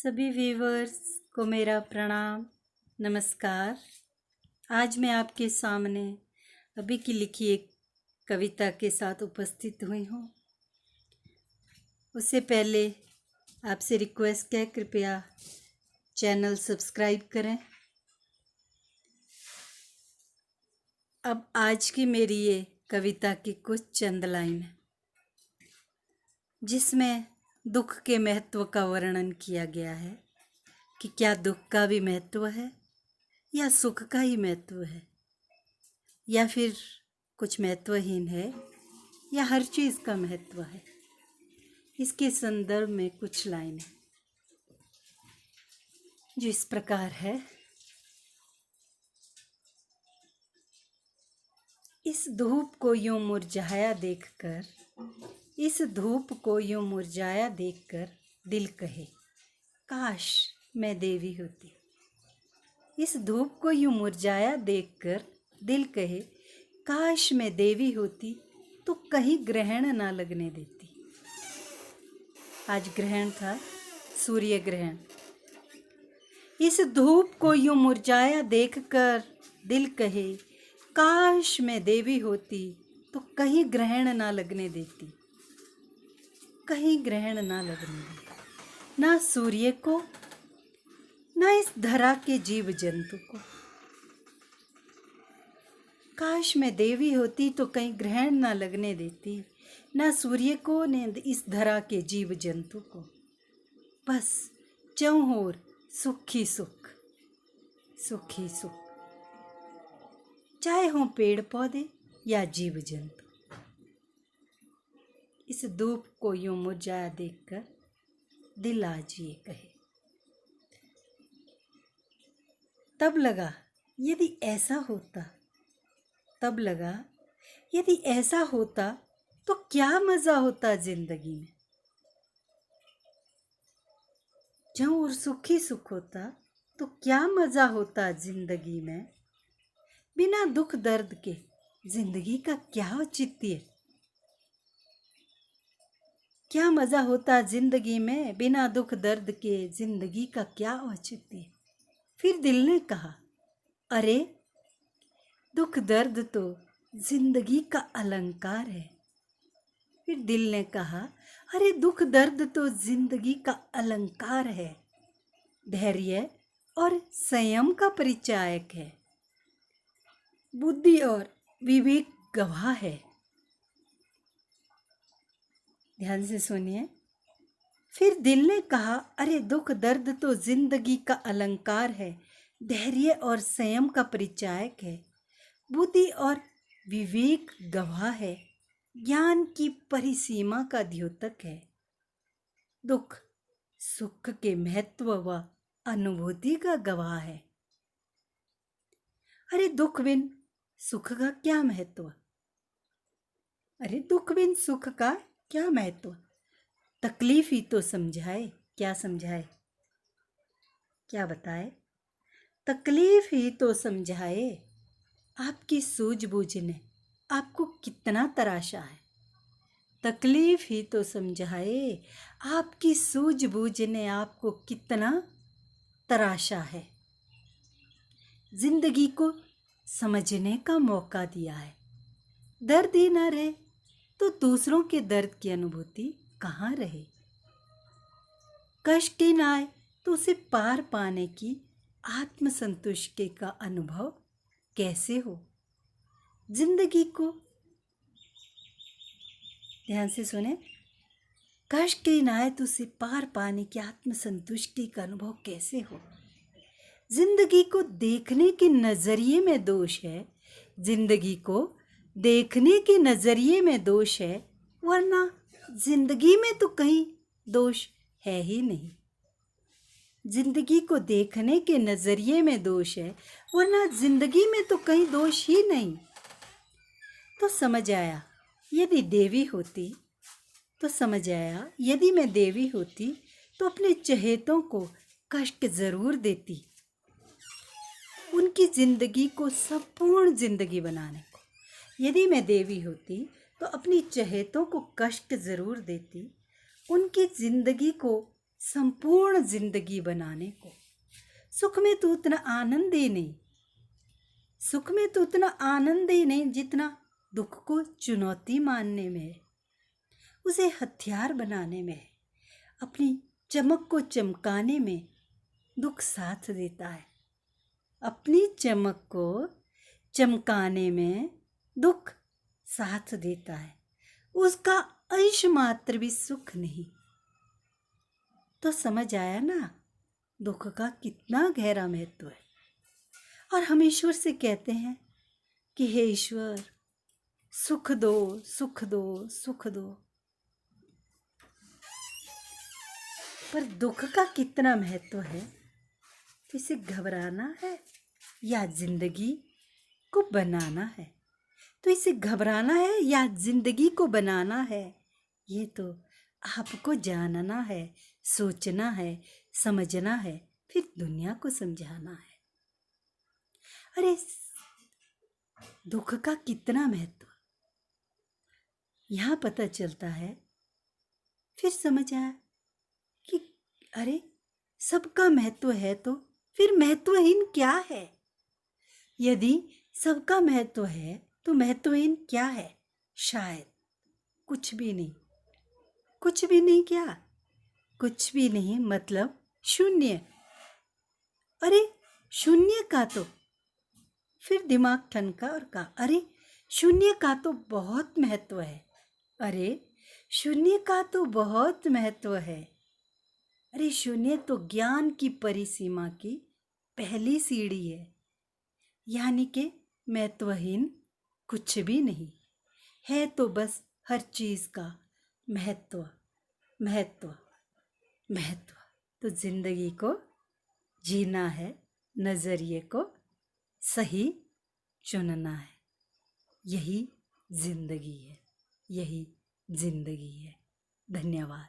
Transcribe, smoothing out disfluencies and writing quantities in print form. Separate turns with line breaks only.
सभी व्यूवर्स को मेरा प्रणाम, नमस्कार। आज मैं आपके सामने अभी की लिखी एक कविता के साथ उपस्थित हुई हूँ। उससे पहले आपसे रिक्वेस्ट है, कृपया चैनल सब्सक्राइब करें। अब आज की मेरी ये कविता की कुछ चंद लाइन है जिसमें दुख के महत्व का वर्णन किया गया है कि क्या दुख का भी महत्व है या सुख का ही महत्व है, या फिर कुछ महत्वहीन है, या हर चीज़ का महत्व है। इसके संदर्भ में कुछ लाइनें जो इस प्रकार है। इस धूप को यूं मुरझाया देखकर, इस धूप को यूं मुरझाया देखकर दिल कहे काश मैं देवी होती। इस धूप को यूं मुरझाया देखकर दिल कहे काश मैं देवी होती, तो कहीं ग्रहण ना लगने देती। आज ग्रहण था, सूर्य ग्रहण। इस धूप को यूं मुरझाया देखकर दिल कहे काश मैं देवी होती, तो कहीं ग्रहण ना लगने देती। कहीं ग्रहण ना लगने देती, ना सूर्य को, ना इस धरा के जीव जंतु को। काश मैं देवी होती तो कहीं ग्रहण ना लगने देती, ना सूर्य को, न इस धरा के जीव जंतु को। बस चौहोर सुख ही सुख, सुख ही सुख, चाहे हों पेड़ पौधे या जीव जंतु। इस धूप को यूं मुरझाया देखकर दिल आज ये कहे। तब लगा यदि ऐसा होता, तब लगा यदि ऐसा होता तो क्या मजा होता जिंदगी में। जहाँ और सुख ही सुख होता तो क्या मजा होता जिंदगी में। बिना दुख दर्द के जिंदगी का क्या औचित्य, क्या मजा होता जिंदगी में। बिना दुख दर्द के जिंदगी का क्या औचित्य। फिर दिल ने कहा अरे दुख दर्द तो जिंदगी का अलंकार है। फिर दिल ने कहा अरे दुख दर्द तो जिंदगी का अलंकार है, धैर्य और संयम का परिचायक है, बुद्धि और विवेक गवाह है। ध्यान से सुनिए। फिर दिल ने कहा अरे दुख दर्द तो जिंदगी का अलंकार है, धैर्य और संयम का परिचायक है, बुद्धि और विवेक गवाह है, ज्ञान की परिसीमा का द्योतक है। दुख सुख के महत्व व अनुभूति का गवाह है। अरे दुख बिन सुख का क्या महत्व, अरे दुख बिन सुख का क्या महत्व। तकलीफ ही तो समझाए, क्या समझाए, क्या बताए। तकलीफ ही तो समझाए, आपकी सूझबूझ ने आपको कितना तराशा है। तकलीफ ही तो समझाए, आपकी सूझबूझ ने आपको कितना तराशा है। जिंदगी को समझने का मौका दिया है। दर्द ही ना रहे तो दूसरों के दर्द की अनुभूति कहाँ रहे। कष्ट ही ना आए तो उसे पार पाने की आत्मसंतुष्टि का अनुभव कैसे हो। जिंदगी को, ध्यान से सुने, कष्ट ही ना आए तो उसे पार पाने की आत्मसंतुष्टि का अनुभव कैसे हो। जिंदगी को देखने के नजरिए में दोष है, जिंदगी को देखने के नजरिए में दोष है, वरना जिंदगी में तो कहीं दोष है ही नहीं। जिंदगी को देखने के नजरिए में दोष है, वरना जिंदगी में तो कहीं दोष ही नहीं। तो समझ आया यदि देवी होती, तो समझ आया यदि मैं देवी होती तो अपने चहेतों को कष्ट जरूर देती, उनकी जिंदगी को संपूर्ण जिंदगी बनाने को। यदि मैं देवी होती तो अपनी चहेतों को कष्ट जरूर देती, उनकी जिंदगी को संपूर्ण जिंदगी बनाने को। सुख में तो उतना आनंद ही नहीं, सुख में तो उतना आनंद ही नहीं जितना दुख को चुनौती मानने में है, उसे हथियार बनाने में है। अपनी चमक को चमकाने में दुख साथ देता है, अपनी चमक को चमकाने में दुख साथ देता है, उसका अंश मात्र भी सुख नहीं। तो समझ आया ना दुख का कितना गहरा महत्व है। और हम ईश्वर से कहते हैं कि हे ईश्वर, सुख दो, सुख दो, सुख दो। पर दुख का कितना महत्व है, तो इसे घबराना है या जिंदगी को बनाना है? तो इसे घबराना है या जिंदगी को बनाना है, ये तो आपको जानना है, सोचना है, समझना है, फिर दुनिया को समझाना है। अरे दुख का कितना महत्व यहाँ पता चलता है। फिर समझ आया कि अरे सबका महत्व है तो फिर महत्वहीन क्या है? यदि सबका महत्व है तो महत्वहीन क्या है? शायद कुछ भी नहीं। कुछ भी नहीं क्या? कुछ भी नहीं मतलब शून्य। अरे शून्य का तो फिर दिमाग ठनका और कहा, अरे शून्य का तो बहुत महत्व है। अरे शून्य का तो बहुत महत्व है। अरे शून्य तो ज्ञान की परिसीमा की पहली सीढ़ी है, यानी कि महत्वहीन कुछ भी नहीं है, तो बस हर चीज़ का महत्व महत्व महत्व। तो जिंदगी को जीना है, नजरिए को सही चुनना है। यही जिंदगी है, यही जिंदगी है। धन्यवाद।